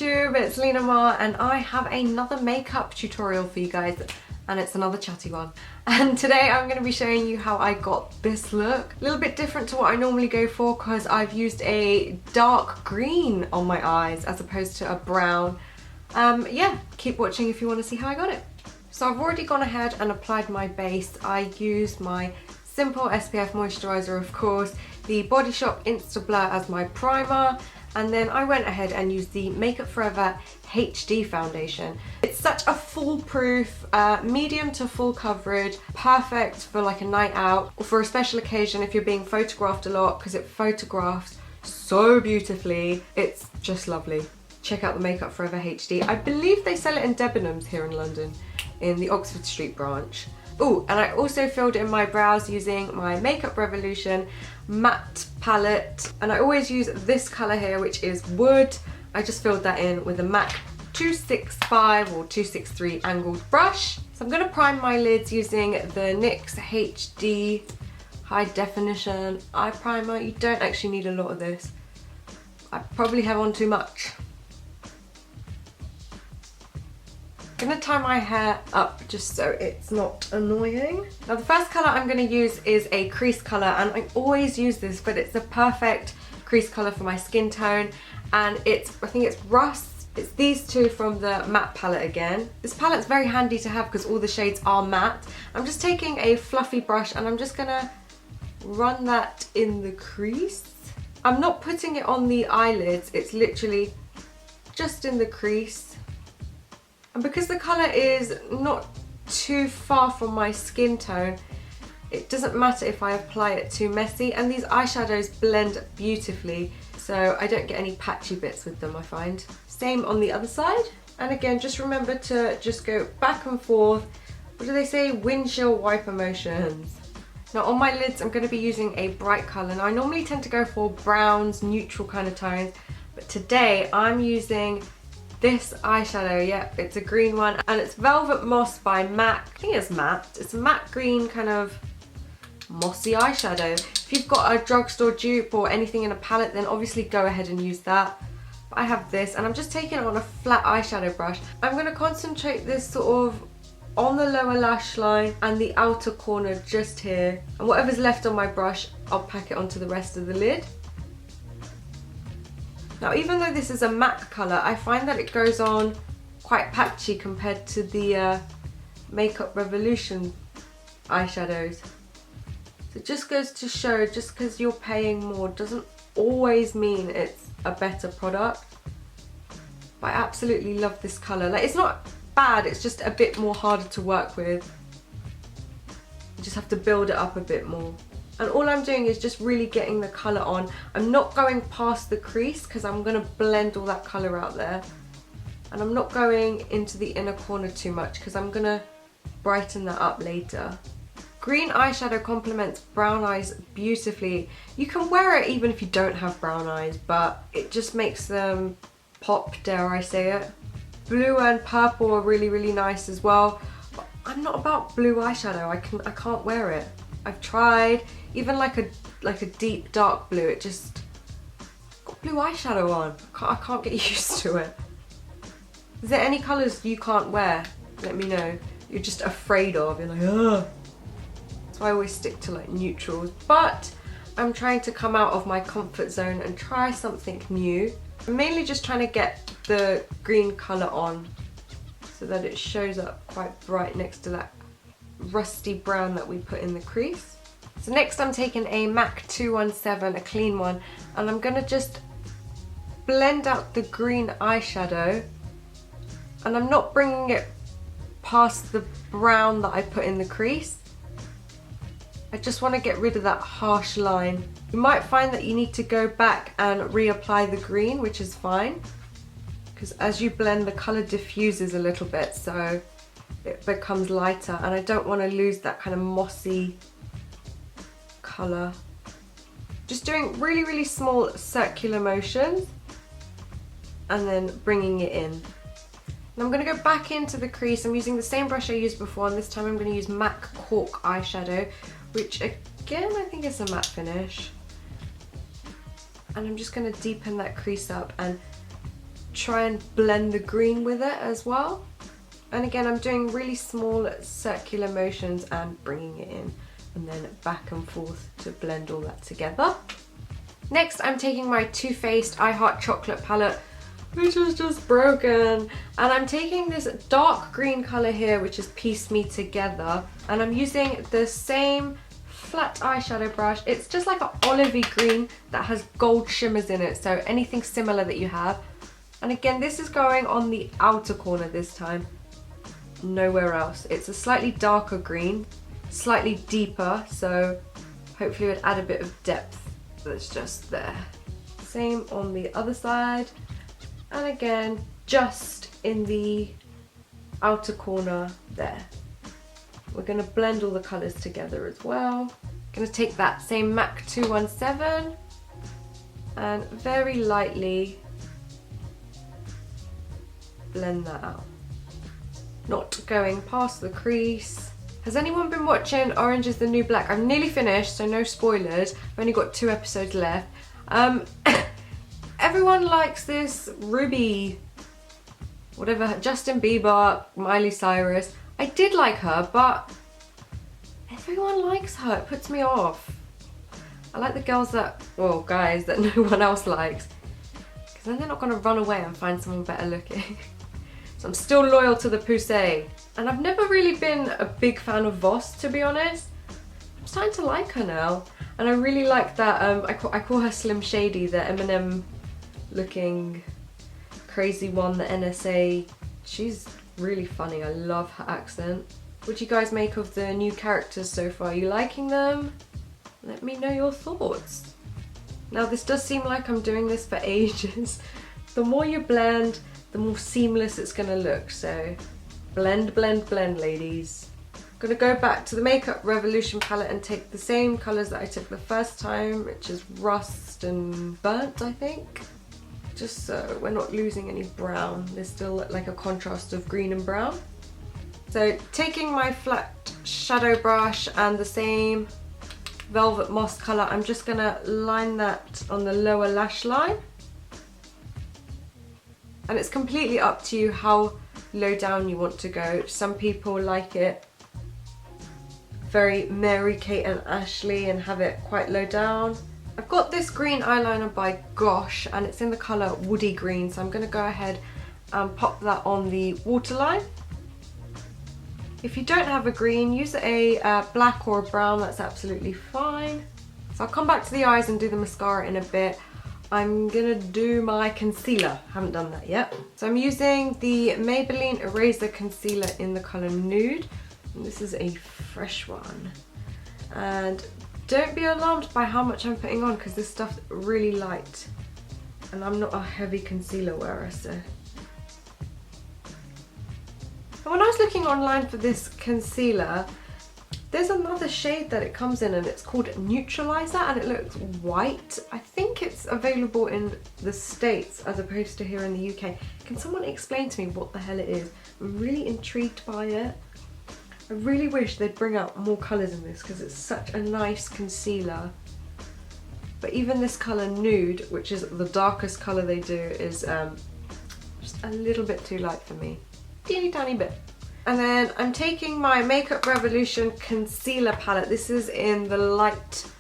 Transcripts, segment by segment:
YouTube, it's Linamar and I have another makeup tutorial for you guys, and it's another chatty one. And today I'm going to be showing you how I got this look. A little bit different to what I normally go for because I've used a dark green on my eyes as opposed to a brown. Yeah, keep watching if you want to see how I got it. So I've already gone ahead and applied my base. I used my simple SPF moisturizer, of course, the Body Shop Insta Blur as my primer, and then I went ahead and used the Makeup Forever HD foundation. It's such a foolproof, medium to full coverage, perfect for like a night out or for a special occasion if you're being photographed a lot, because it photographs so beautifully. It's just lovely. Check out the Makeup Forever HD. I believe they sell it in Debenhams here in London, in the Oxford Street branch. Oh, and I also filled in my brows using my Makeup Revolution matte palette, and I always use this colour here, which is Wood. I just filled that in with a MAC 265 or 263 angled brush. So I'm going to prime my lids using the NYX HD High Definition Eye Primer. You don't actually need a lot of this. I probably have on too much. I'm going to tie my hair up just so it's not annoying. Now the first colour I'm going to use is a crease colour, and I always use this, but it's the perfect crease colour for my skin tone, and I think it's Rust. It's these two from the matte palette again. This palette's very handy to have because all the shades are matte. I'm just taking a fluffy brush and I'm just going to run that in the crease. I'm not putting it on the eyelids, it's literally just in the crease. And because the colour is not too far from my skin tone, it doesn't matter if I apply it too messy, and these eyeshadows blend beautifully, so I don't get any patchy bits with them, I find. Same on the other side. And again, just remember to just go back and forth. What do they say? Windshield wiper motions. Now on my lids I'm going to be using a bright colour. Now I normally tend to go for browns, neutral kind of tones, but today I'm using this eyeshadow. Yep, it's a green one, and it's Velvet Moss by MAC. I think it's matte. It's a matte green kind of mossy eyeshadow. If you've got a drugstore dupe or anything in a palette, then obviously go ahead and use that. But I have this, and I'm just taking it on a flat eyeshadow brush. I'm going to concentrate this sort of on the lower lash line and the outer corner just here. And whatever's left on my brush, I'll pack it onto the rest of the lid. Now even though this is a matte colour, I find that it goes on quite patchy compared to the Makeup Revolution eyeshadows. So it just goes to show, just because you're paying more doesn't always mean it's a better product. But I absolutely love this colour. Like, it's not bad, it's just a bit more harder to work with. You just have to build it up a bit more. And all I'm doing is just really getting the colour on. I'm not going past the crease because I'm going to blend all that colour out there. And I'm not going into the inner corner too much because I'm going to brighten that up later. Green eyeshadow complements brown eyes beautifully. You can wear it even if you don't have brown eyes, but it just makes them pop, dare I say it. Blue and purple are really, really nice as well. But I'm not about blue eyeshadow. I can't wear it. I've tried, even like a deep dark blue, it just got blue eyeshadow on. I can't get used to it. Is there any colours you can't wear? Let me know. You're just afraid of. You're like, ugh. So I always stick to like neutrals. But I'm trying to come out of my comfort zone and try something new. I'm mainly just trying to get the green colour on so that it shows up quite bright next to that rusty brown that we put in the crease. So next I'm taking a MAC 217, a clean one, and I'm going to just blend out the green eyeshadow, and I'm not bringing it past the brown that I put in the crease. I just want to get rid of that harsh line. You might find that you need to go back and reapply the green, which is fine, because as you blend the colour diffuses a little bit, so it becomes lighter, and I don't want to lose that kind of mossy colour. Just doing really, really small circular motions and then bringing it in. And I'm going to go back into the crease. I'm using the same brush I used before, and this time I'm going to use MAC Cork eyeshadow, which again I think is a matte finish. And I'm just going to deepen that crease up and try and blend the green with it as well. And again, I'm doing really small circular motions and bringing it in and then back and forth to blend all that together. Next, I'm taking my Too Faced I Heart Chocolate palette, which is just broken. And I'm taking this dark green color here, which is Piece Me Together. And I'm using the same flat eyeshadow brush. It's just like an olivey green that has gold shimmers in it. So anything similar that you have. And again, this is going on the outer corner this time. Nowhere else. It's a slightly darker green, slightly deeper, so hopefully it would add a bit of depth that's just there. Same on the other side, and again just in the outer corner there. We're going to blend all the colours together as well. Going to take that same MAC 217 and very lightly blend that out. Not going past the crease. Has anyone been watching Orange is the New Black? I'm nearly finished, so no spoilers. I've only got 2 episodes left. Everyone likes this Ruby, whatever, Justin Bieber, Miley Cyrus. I did like her, but everyone likes her. It puts me off. I like the girls that, well, guys that no one else likes, because then they're not going to run away and find someone better looking. So I'm still loyal to the Poussey. And I've never really been a big fan of Voss, to be honest. I'm starting to like her now. And I really like that, I call her Slim Shady, the Eminem looking crazy one, the NSA. She's really funny, I love her accent. What do you guys make of the new characters so far? Are you liking them? Let me know your thoughts. Now this does seem like I'm doing this for ages. The more you blend, the more seamless it's gonna look, so blend, blend, blend, ladies. I'm gonna go back to the Makeup Revolution palette and take the same colours that I took the first time, which is Rust and Burnt, I think. Just so we're not losing any brown. There's still like a contrast of green and brown. So taking my flat shadow brush and the same Velvet Moss colour, I'm just gonna line that on the lower lash line. And it's completely up to you how low down you want to go. Some people like it very Mary-Kate and Ashley and have it quite low down. I've got this green eyeliner by Gosh and it's in the colour Woody Green, so I'm going to go ahead and pop that on the waterline. If you don't have a green, use a black or a brown, that's absolutely fine. So I'll come back to the eyes and do the mascara in a bit. I'm gonna do my concealer, haven't done that yet. So I'm using the Maybelline Eraser Concealer in the colour Nude. And this is a fresh one. And don't be alarmed by how much I'm putting on because this stuff's really light. And I'm not a heavy concealer wearer, so. And when I was looking online for this concealer, there's another shade that it comes in and it's called Neutralizer and it looks white. I think it's available in the States as opposed to here in the UK. Can someone explain to me what the hell it is? I'm really intrigued by it. I really wish they'd bring out more colours in this because it's such a nice concealer. But even this colour Nude, which is the darkest colour they do, is just a little bit too light for me. Teeny tiny bit. And then I'm taking my Makeup Revolution concealer palette. This is in the light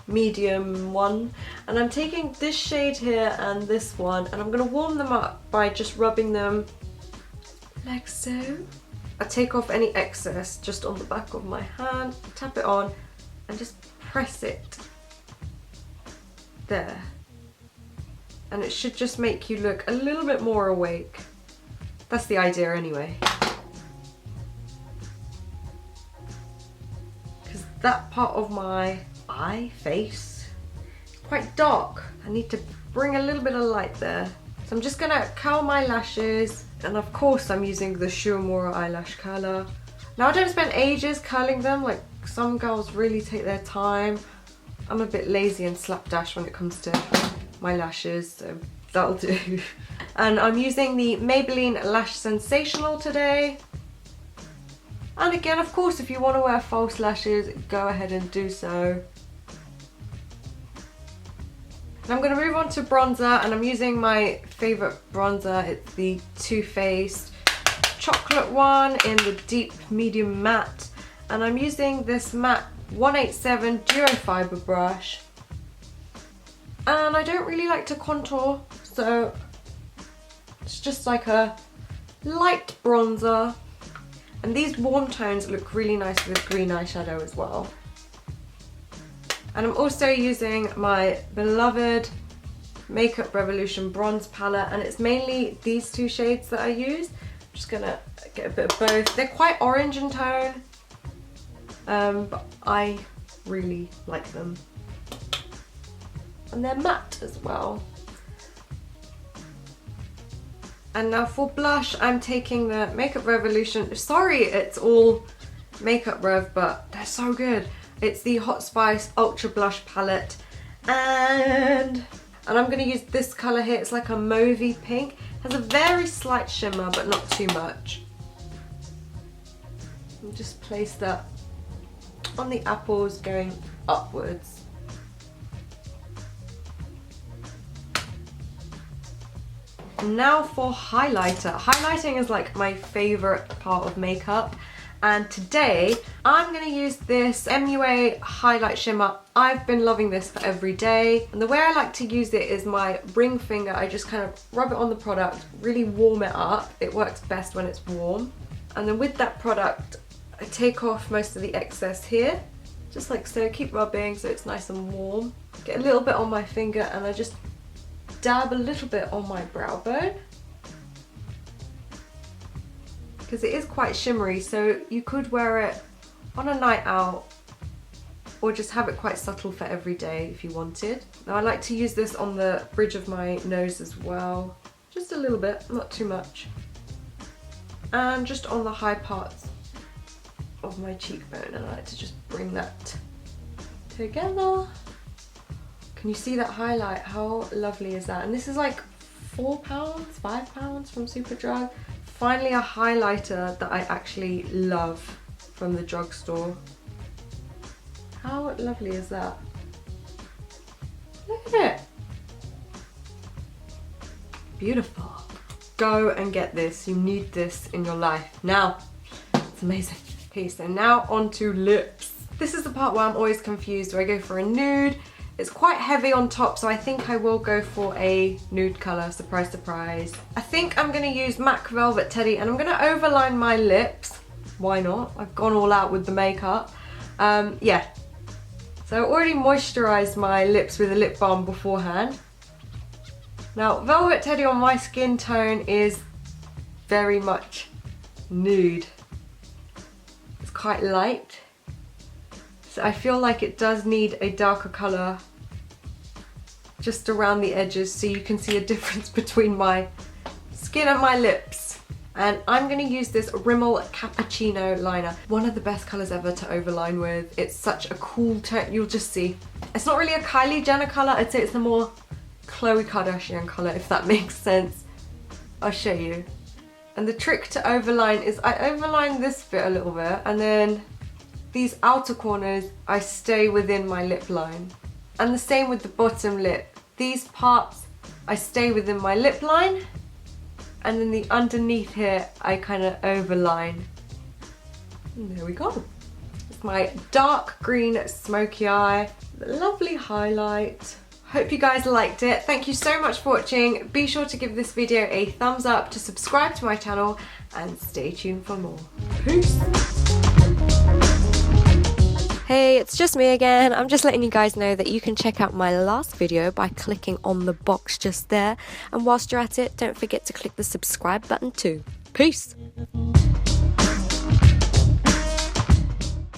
medium one. And I'm taking this shade here and this one. And I'm going to warm them up by just rubbing them like so. I take off any excess just on the back of my hand, tap it on and just press it there. And it should just make you look a little bit more awake. That's the idea anyway. That part of my face is quite dark. I need to bring a little bit of light there. So I'm just gonna curl my lashes, and of course I'm using the Shuamura eyelash curler. Now I don't spend ages curling them, like some girls really take their time. I'm a bit lazy and slapdash when it comes to my lashes, so that'll do. And I'm using the Maybelline Lash Sensational today. And again, of course, if you want to wear false lashes, go ahead and do so. And I'm going to move on to bronzer, and I'm using my favourite bronzer. It's the Too Faced chocolate one in the deep medium matte. And I'm using this matte 187 duo fibre brush. And I don't really like to contour, so it's just like a light bronzer. And these warm tones look really nice with green eyeshadow as well. And I'm also using my beloved Makeup Revolution bronze palette, and it's mainly these two shades that I use. I'm just gonna get a bit of both. They're quite orange in tone, but I really like them. And they're matte as well. And now for blush, I'm taking the Makeup Revolution. Sorry, it's all Makeup Rev, but they're so good. It's the Hot Spice Ultra Blush Palette, and I'm going to use this colour here. It's like a mauvey pink. It has a very slight shimmer, but not too much. I'll just place that on the apples going upwards. Now for highlighter. Highlighting is like my favourite part of makeup. And today, I'm going to use this MUA Highlight Shimmer. I've been loving this for every day. And the way I like to use it is my ring finger. I just kind of rub it on the product, really warm it up. It works best when it's warm. And then with that product, I take off most of the excess here. Just like so, keep rubbing so it's nice and warm. Get a little bit on my finger and I just dab a little bit on my brow bone. Because it is quite shimmery, so you could wear it on a night out or just have it quite subtle for every day if you wanted. Now I like to use this on the bridge of my nose as well, just a little bit, not too much, and just on the high parts of my cheekbone, and I like to just bring that together. Can you see that highlight? How lovely is that? And this is like £4, £5 from Superdrug. Finally a highlighter that I actually love from the drugstore. How lovely is that? Look at it. Beautiful. Go and get this. You need this in your life. Now, it's amazing. Okay, so now onto lips. This is the part where I'm always confused. Do I go for a nude? It's quite heavy on top, so I think I will go for a nude colour, surprise, surprise. I think I'm going to use MAC Velvet Teddy, and I'm going to overline my lips. Why not? I've gone all out with the makeup. Yeah. So I already moisturised my lips with a lip balm beforehand. Now, Velvet Teddy on my skin tone is very much nude. It's quite light. So I feel like it does need a darker colour just around the edges so you can see a difference between my skin and my lips. And I'm going to use this Rimmel Cappuccino liner. One of the best colours ever to overline with. It's such a cool tone, you'll just see. It's not really a Kylie Jenner colour, I'd say it's the more Khloe Kardashian colour, if that makes sense. I'll show you. And the trick to overline is I overline this bit a little bit, and then these outer corners, I stay within my lip line. And the same with the bottom lip. These parts, I stay within my lip line, and then the underneath here, I kind of overline. And there we go. It's my dark green smoky eye, lovely highlight. Hope you guys liked it. Thank you so much for watching. Be sure to give this video a thumbs up, to subscribe to my channel, and stay tuned for more. Peace. Hey, it's just me again. I'm just letting you guys know that you can check out my last video by clicking on the box just there. And whilst you're at it, don't forget to click the subscribe button too. Peace!